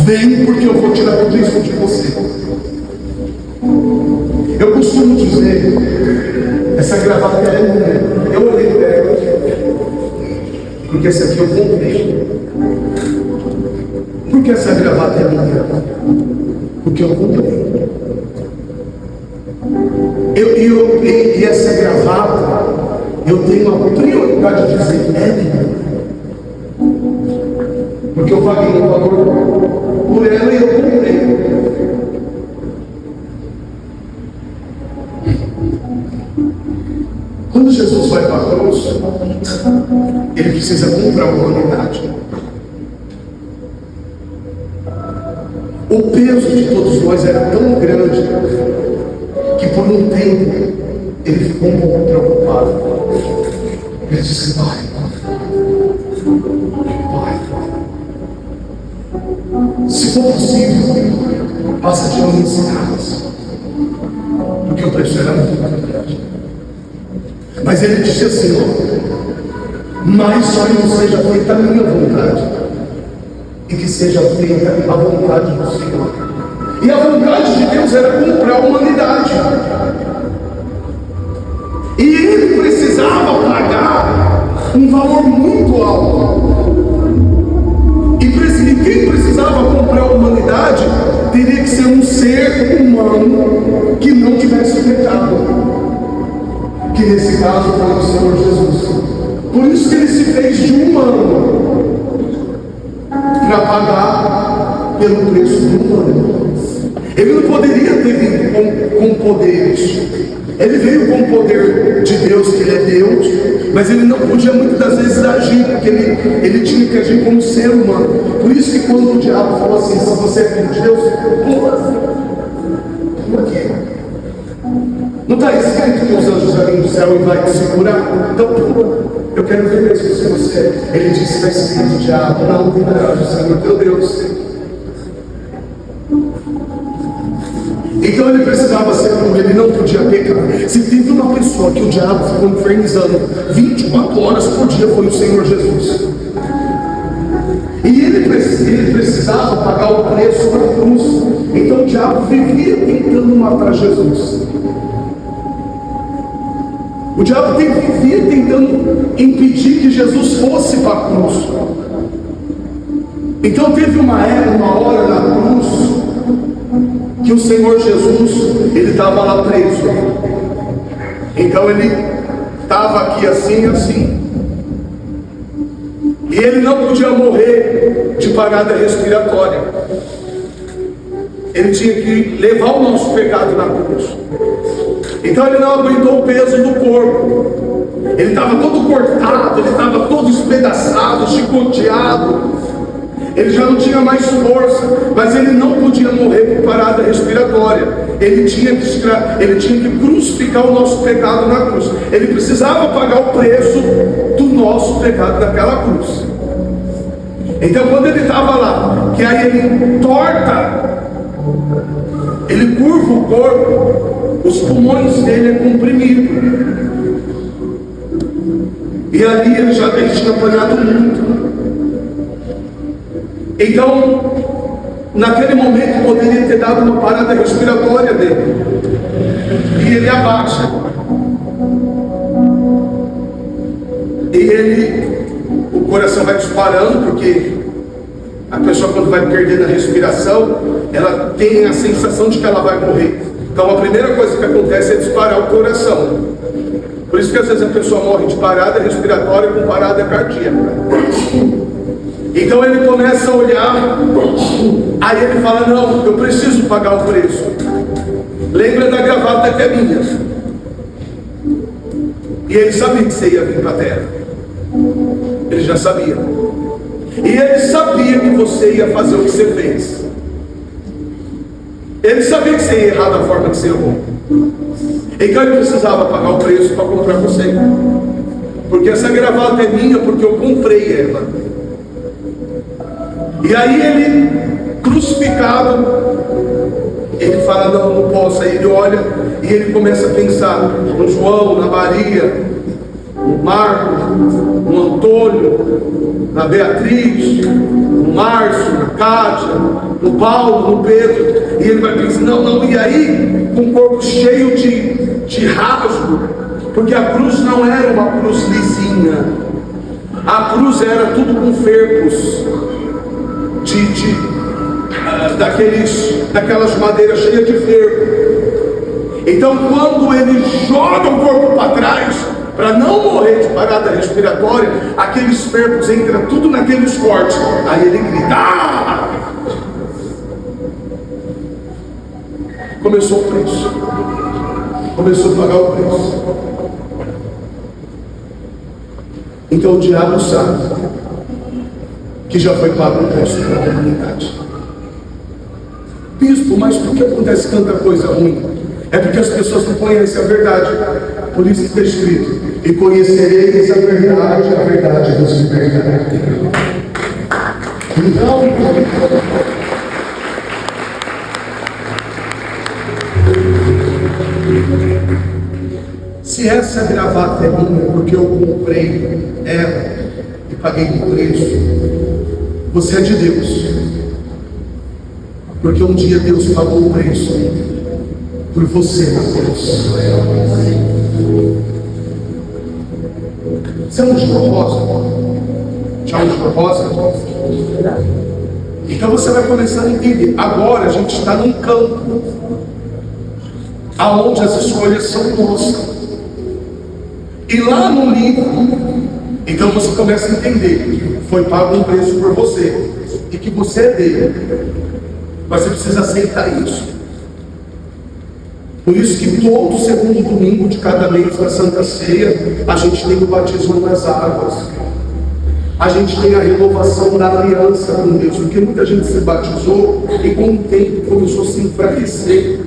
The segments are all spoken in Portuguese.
Vem, porque eu vou tirar tudo isso de você. Eu costumo dizer, essa gravata é minha. Eu olhei para ela, porque essa aqui eu comprei. Por que essa gravata é minha? Porque eu comprei. E essa gravata, eu tenho a prioridade de dizer, é minha. Porque eu paguei um valor por ela e eu comprei. Quando Jesus vai para a cruz, ele precisa comprar a humanidade. O peso de todos nós era tão grande que por um tempo ele ficou um pouco preocupado. Ele disse, Pai, se for possível, passa de mim esse cálice, porque o preço era muito grande. Mas ele disse assim, mas só não seja feita a minha vontade, e que seja feita a vontade do Senhor. E a vontade de Deus era comprar a humanidade. E ele precisava pagar um valor muito alto. E quem precisava comprar a humanidade teria que ser um ser humano que não tivesse pecado. Que nesse caso foi o Senhor Jesus. Por isso que ele se fez de humano, para pagar pelo preço do humano. Ele não poderia ter vindo com poderes. Ele veio com o poder de Deus, que ele é Deus, mas ele não podia muitas das vezes agir, porque ele tinha que agir como ser humano. Por isso que quando o diabo falou assim, se você é filho de Deus, pula. Por quê? Não está escrito que os anjos vão vir do céu e vai te segurar? Então pula. Eu quero ver mesmo se você é. Ele disse, está escrito, diabo, não temerás o Senhor teu Deus. Então ele precisava ser como ele, não podia pecar. Se teve uma pessoa que o diabo ficou infernizando 24 horas por dia, foi o Senhor Jesus. E ele precisava pagar o preço da cruz. Então o diabo vivia tentando matar Jesus. O diabo vivia tentando impedir que Jesus fosse para a cruz. Então teve uma hora na cruz que o Senhor Jesus, ele estava lá preso. Então ele estava aqui assim. E ele não podia morrer de parada respiratória. Ele tinha que levar o nosso pecado na cruz. Então ele não aguentou o peso do corpo. Ele estava todo cortado, ele estava todo espedaçado, chicoteado. Ele já não tinha mais força, mas ele não podia morrer por parada respiratória. Ele tinha que crucificar o nosso pecado na cruz. Ele precisava pagar o preço do nosso pecado naquela cruz. Então quando ele estava lá, que aí ele curva o corpo, os pulmões dele é comprimido. E ali ele tinha apanhado muito. Então, naquele momento, poderia ter dado uma parada respiratória dele. E ele abaixa. E o coração vai disparando, porque a pessoa, quando vai perdendo a respiração, ela tem a sensação de que ela vai morrer. Então a primeira coisa que acontece é disparar o coração. Por isso que às vezes a pessoa morre de parada respiratória com parada cardíaca. Então ele começa a olhar, aí ele fala, não, eu preciso pagar o preço. Lembra da gravata que é minha. E ele sabia que você ia vir para a terra. Ele já sabia. E ele sabia que você ia fazer o que você fez. Ele sabia que você ia errar da forma que você errou. Então ele precisava pagar o preço para comprar você. Porque essa gravata é minha, porque eu comprei ela. E aí ele, crucificado, ele fala, não posso. Aí ele olha e ele começa a pensar no João, na Maria, no Marcos, no Antônio, na Beatriz, no Márcio, na Cátia, no Paulo, no Pedro, e ele vai pensar, não, e aí, com o corpo cheio de rasgo, porque a cruz não era uma cruz lisinha, a cruz era tudo com ferpos, daquelas madeiras cheias de ferro. Então, quando ele joga o corpo para trás, para não morrer de parada respiratória, aqueles ferpos entram tudo naqueles cortes. Aí ele grita: "Ah!" Começou o preço, começou a pagar o preço. Então o diabo sabe que já foi pago o preço pela humanidade. Bispo, mas por que acontece tanta coisa ruim? É porque as pessoas não conhecem a verdade. Por isso está escrito: e conhecereis a verdade vos libertará. Então, se essa gravata é minha porque eu comprei ela e paguei o preço, você é de Deus, porque um dia Deus pagou o preço por você na cruz. Você é um de propósito? Já é um de propósito? Então você vai começar a entender. Agora a gente está num campo aonde as escolhas são nossas. E lá no livro, então você começa a entender, foi pago um preço por você, e que você é dele, mas você precisa aceitar isso. Por isso que todo segundo domingo de cada mês da Santa Ceia, a gente tem o batismo nas águas, a gente tem a renovação da aliança com Deus, porque muita gente se batizou e com o tempo começou a se enfraquecer,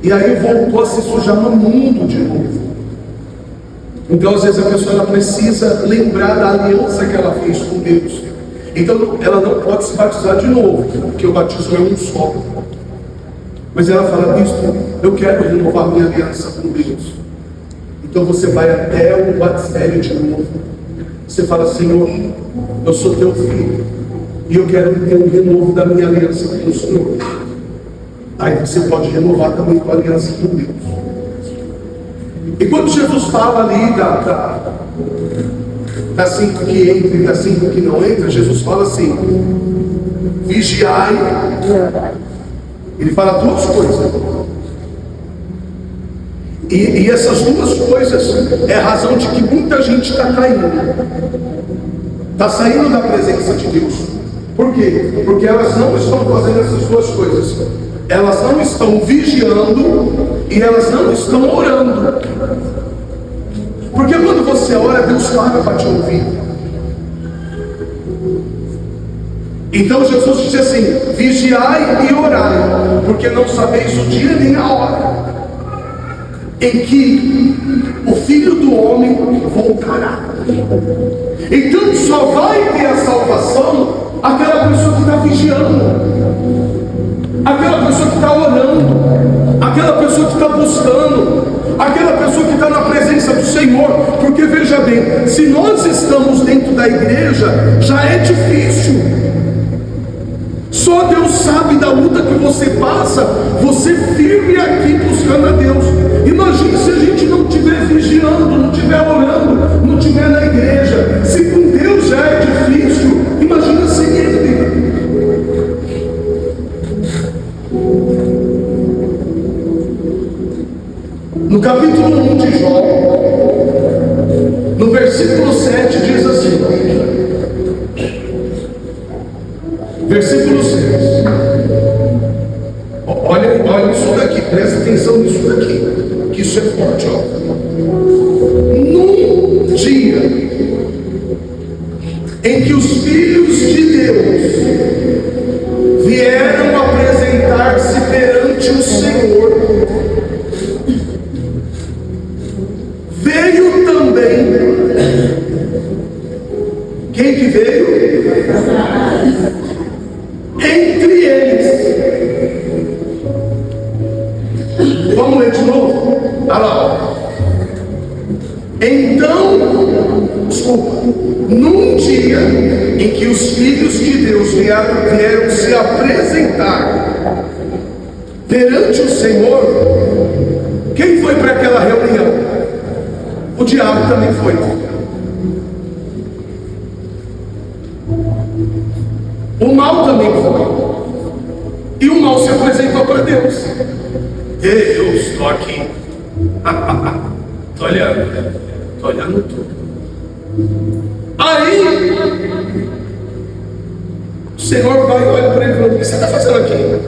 e aí voltou a se sujar no mundo de novo. Então às vezes a pessoa ela precisa lembrar da aliança que ela fez com Deus. Então ela não pode se batizar de novo, porque o batismo é um só. Mas ela fala: bispo, eu quero renovar minha aliança com Deus. Então você vai até o batistério de novo. Você fala: Senhor, eu sou teu filho e eu quero ter um renovo da minha aliança com o Senhor. Aí você pode renovar também a tua aliança com Deus. E quando Jesus fala ali das 5 que entra e das 5 que não entra, Jesus fala assim: vigiai. Ele fala duas coisas. E essas duas coisas é a razão de que muita gente está caindo. Está saindo da presença de Deus. Por quê? Porque elas não estão fazendo essas duas coisas. Elas não estão vigiando e elas não estão orando. Porque quando você ora, Deus para te ouvir. Então Jesus disse assim: vigiai e orai, porque não sabeis o dia nem a hora em que o Filho do Homem voltará. Então só vai ter a salvação aquela pessoa que está vigiando, aquela pessoa que está orando, aquela pessoa que está buscando, aquela pessoa que está na presença do Senhor. Porque veja bem, se nós estamos dentro da igreja, já é difícil. Só Deus sabe da luta que você passa, você firme aqui buscando a Deus. Imagine se a gente não estiver vigiando, não estiver orando, não estiver na igreja. Se com Deus já é difícil, imagina sem Ele. No capítulo 1 de Jó, no versículo 7 diz assim, versículo 6, olha isso daqui, presta atenção nisso daqui, que isso é forte, ó. Num dia em que os filhos de Deus vieram apresentar-se perante o Senhor, veio também, quem que veio? Entre eles. Vamos ler de novo? Olha lá. Então, desculpa, num dia em que os filhos de Deus vieram se apresentar perante o Senhor, quem foi para aquela reunião? O diabo também foi. O mal também foi. E o mal se apresentou para Deus. Eu estou aqui. Estou olhando tudo. Aí o Senhor vai e olha para ele e fala: o que você está fazendo aqui?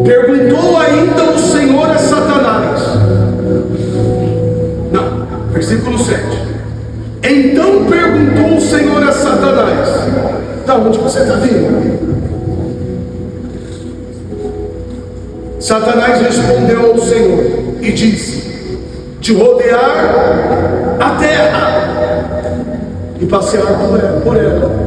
Perguntou ainda o Senhor a Satanás. Não, versículo 7. Então perguntou o Senhor a Satanás: da onde você está vindo? Satanás respondeu ao Senhor e disse: de rodear a terra e passear por ela.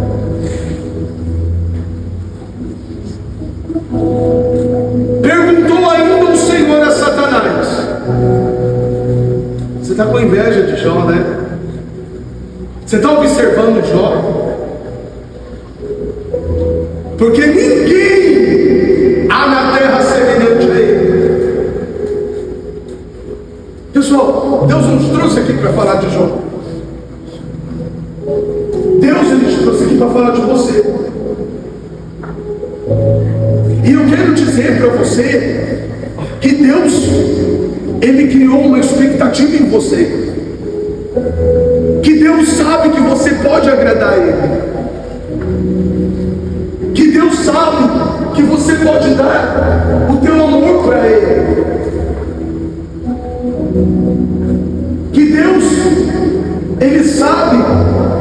Perguntou ainda o Senhor a Satanás: você está com inveja de Jó, né? Você está observando Jó? Porque ninguém há na terra semelhante a ele. Pessoal, Deus nos trouxe aqui para falar de Jó. Deus nos trouxe aqui para falar de você. E eu quero dizer para você que Deus, Ele criou uma expectativa em você. Que Deus sabe que você pode agradar a Ele. Que Deus sabe que você pode dar o teu amor para Ele. Que Deus, Ele sabe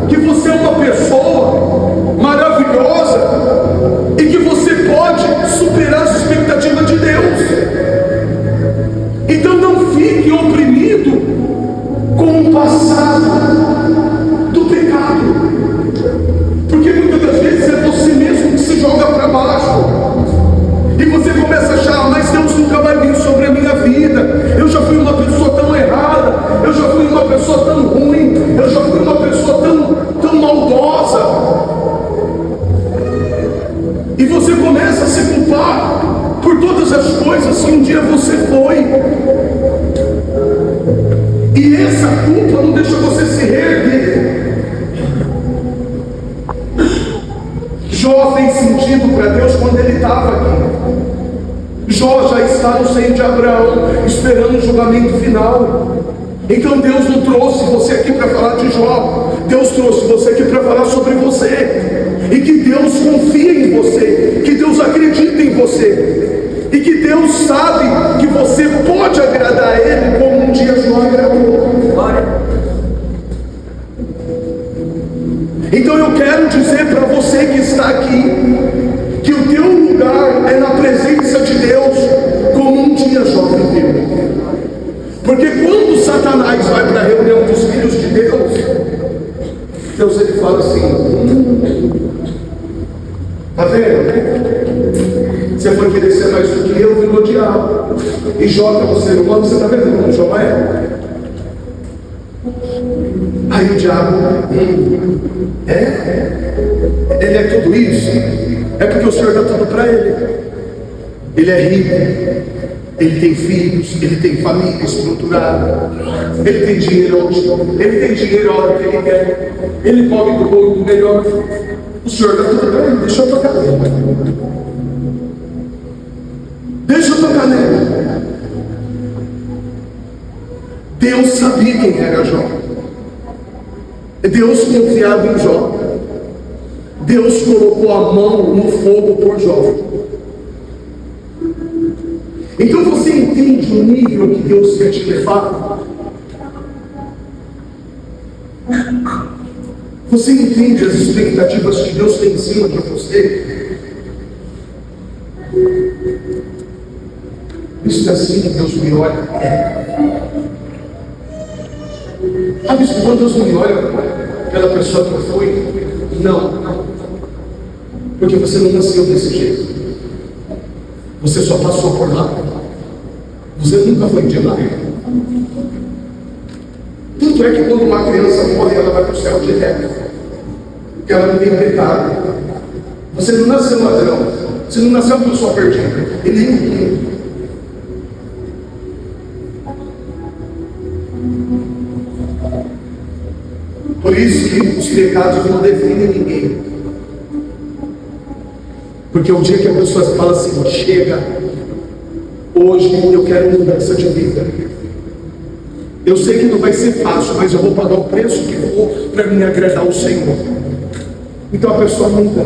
que você é uma pessoa maravilhosa e que você pode superar as expectativas de Deus. Então não fique oprimido com o passado do pecado, porque muitas das vezes é você mesmo que se joga para baixo e você começa a achar: mas Deus nunca vai vir sobre a minha vida, eu já fui uma pessoa tão errada, eu já fui uma pessoa tão ruim, eu já fui uma pessoa tão maldosa. E você começa a se culpar por todas as coisas que um dia você foi. E essa culpa não deixa você se reerguer. Jó fez sentido para Deus quando ele estava aqui. Jó já está no seio de Abraão, esperando o julgamento final. Então Deus não trouxe você aqui para falar de Jó. Deus trouxe você aqui para falar sobre você. E que Deus confia em você, que Deus acredita em você, e que Deus sabe que você pode agradar a Ele como um dia Jó agradou. Então eu quero dizer para você que está aqui, que o teu lugar é na presença de Deus, como um dia Jó viveu. Porque quando Satanás vai para a reunião dos filhos de Deus, Deus ele fala assim: tá vendo? Você foi querer ser mais do que eu, virou diabo. E Jó, que é um ser humano, você está vendo como Jó é? Aí o diabo, ele é tudo isso? É porque o Senhor dá tudo para ele. Ele é rico, ele tem filhos, ele tem família estruturada, ele tem dinheiro, a hora que ele quer, ele come do bom e do melhor. O Senhor dá tudo para ele. Deixa eu tocar nele. Deixa eu tocar nele. Deus sabia quem era Jó. Deus confiava em Jó. Deus colocou a mão no fogo por Jó. Então você entende o nível que Deus quer te levar? Você entende as expectativas que Deus tem em cima de você? Isso é assim que Deus me olha. Sabe isso quando Deus me olha pela pessoa que eu fui? Não. Porque você não nasceu desse jeito. Você só passou por lá. Você nunca foi de lá. Tanto é que quando uma criança morre, ela vai para o céu direto, porque ela não tem pecado. Você não nasceu ladrão, você não nasceu pessoa perdida, e nem um rio. Por isso que os pecados não definem ninguém. Porque o dia que a pessoa fala assim, chega, hoje eu quero mudança de vida. Eu sei que não vai ser fácil, mas eu vou pagar o preço que for para me agradar ao Senhor. Então a pessoa muda.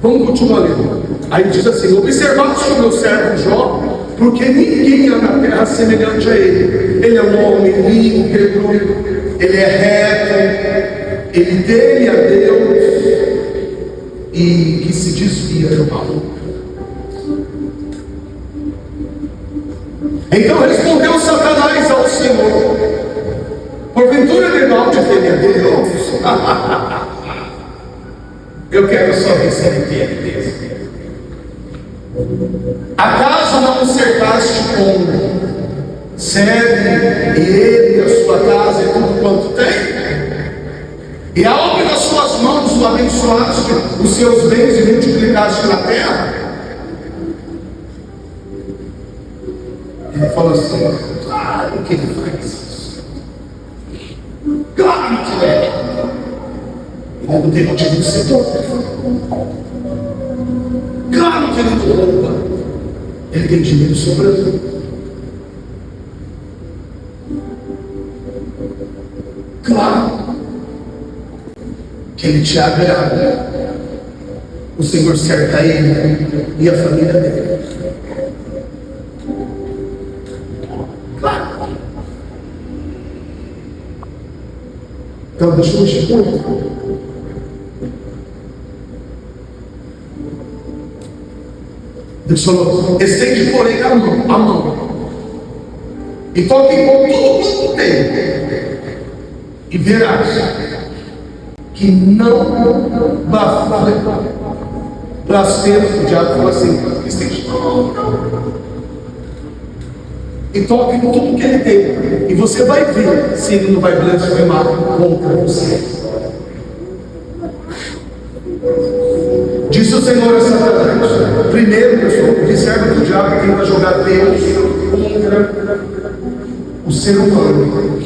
Vamos continuar lendo. Aí diz assim: observaste o meu servo Jó, porque ninguém há na terra semelhante a ele. Ele é um homem íntegro, ele é reto, ele teme a Deus e que se desvia do mal. Então respondeu Satanás ao Senhor: porventura de mal te teme a Deus? Eu quero só ver se ele teme Deus. Acaso não o cercaste com sede, e ele e a sua casa e tudo quanto tem? E a obra das suas mãos o abençoaste, os seus bens e multiplicaste na terra? Ele falou assim: claro que ele faz isso. Claro que é. Ele não tem motivo de ser torto. Claro que ele não rouba. Ele tem dinheiro sobrando. Claro que ele te agrada. O Senhor cerca ele e a família dele. Claro. Então deixa eu mexer com ele. Deus falou: estende, porém, a mão e toque com tudo quanto tem, e verás que não blasfema. O diabo fala assim: estende a mão e toque com tudo que ele tem, e você vai ver se ele não vai blasfemar contra você. Disse o Senhor a Satanás: primeiro, pessoal, observa que o diabo tenta jogar Deus contra o ser humano.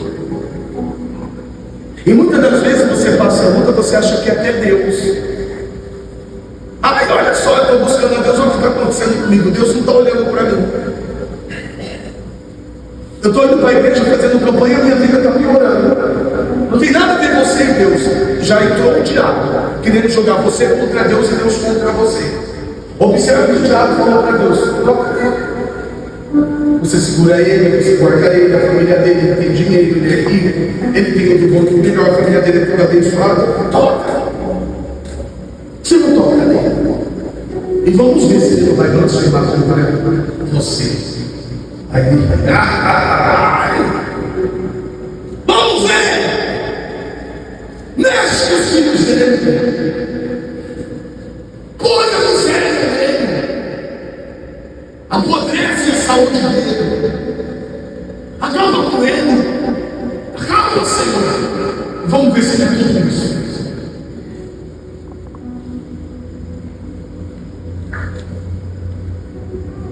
E muitas das vezes você passa a luta, você acha que é até Deus. Ai, olha só, eu estou buscando a Deus, olha o que está acontecendo comigo. Deus não está olhando para mim. Eu estou indo para a igreja fazendo campanha, minha vida está piorando. Não tem nada a ver você e Deus. Já entrou o diabo querendo jogar você contra Deus e Deus contra você. Observe que o diabo falou para Deus: toca nele. Você segura ele, você guarda ele, a família dele, ele tem dinheiro, ele é rico, ele tem outro bom, melhor, a família dele é toda abençoada. Toca. Você não toca nele. E vamos ver se ele não vai blasfemar contra você. Aí ele vai: vamos ver! Mexe com os filhos dele, põe no cérebro dele, apodrece a saúde dele, acaba com ele, acaba, Senhor. Vamos ver se ele é tudo isso.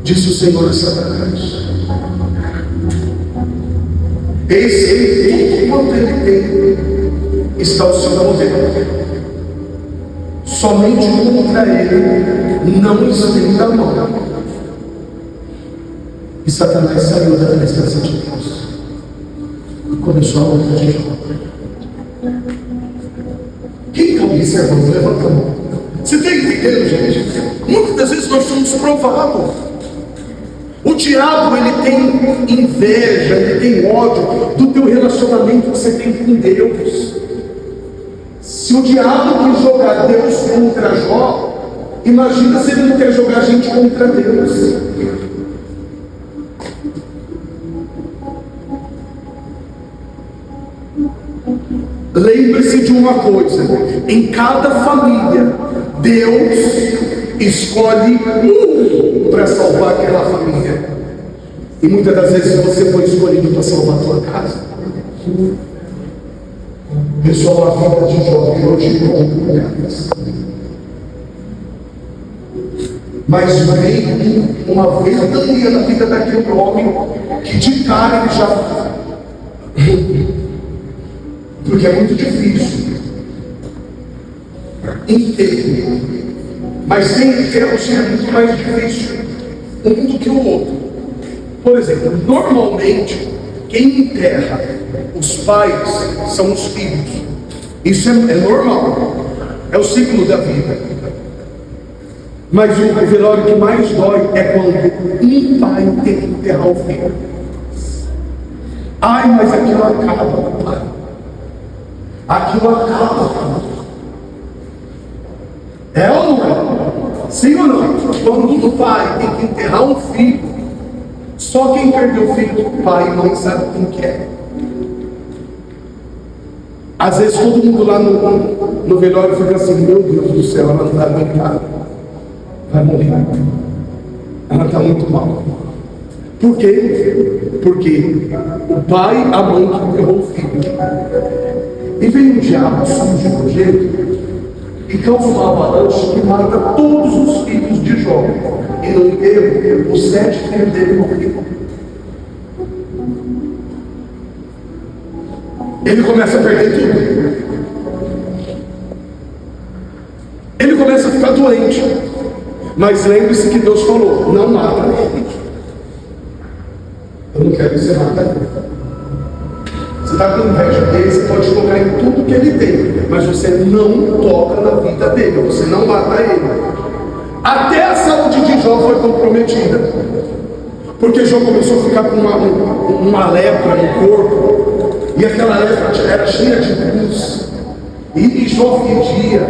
Disse o Senhor a Satanás: eis que tudo quanto ele tem está ao seu poder. Somente contra ele não estenda a mão. E Satanás saiu da presença de Deus e começou a luta de Jó. Quem está observando? Levanta a mão. Você está entendendo, gente? Muitas das vezes nós somos provados. O diabo, ele tem inveja, ele tem ódio do teu relacionamento que você tem com Deus. Se o diabo quer jogar Deus contra Jó, imagina se ele não quer jogar a gente contra Deus. Lembre-se de uma coisa: em cada família, Deus escolhe um para salvar aquela família. E muitas das vezes você foi escolhido para salvar a tua casa. Pessoal, a vida de Jó virou de complicada. Mas veio uma ventania na vida daquele homem que de cara ele já... Porque é muito difícil inteiro. Mas tem enterros que é muito mais difícil um do que o outro. Por exemplo, normalmente quem enterra os pais são os filhos. Isso é normal. É o ciclo da vida. Mas o velório que mais dói é quando um pai tem que enterrar o filho. Ai, mas aquilo acaba, pai. Aquilo acaba. É ou não é? Sim ou não? Quando o pai tem que enterrar um filho, só quem perdeu o filho, pai e mãe, sabe quem que é. Às vezes todo mundo lá no velório fica assim: meu Deus do céu, ela não está aguentada. Vai morrer. Ela está muito mal. Por quê? Porque o pai, a mãe que enterrou o filho. E vem um diabo sujo do jeito e causa uma avalanche que mata todos os filhos de Jó. E no enterro, os 7 filhos dele morreram. Ele começa a perder tudo. Ele começa a ficar doente. Mas lembre-se que Deus falou: não mata ele. Eu não quero que você mata ele. Você está com inveja dele, você pode tocar em tudo que ele tem, mas você não toca na vida dele, você não mata ele. Até a saúde de Jó foi comprometida, porque Jó começou a ficar com uma lepra no corpo, e aquela lepra era cheia de pus, e Jó fedia.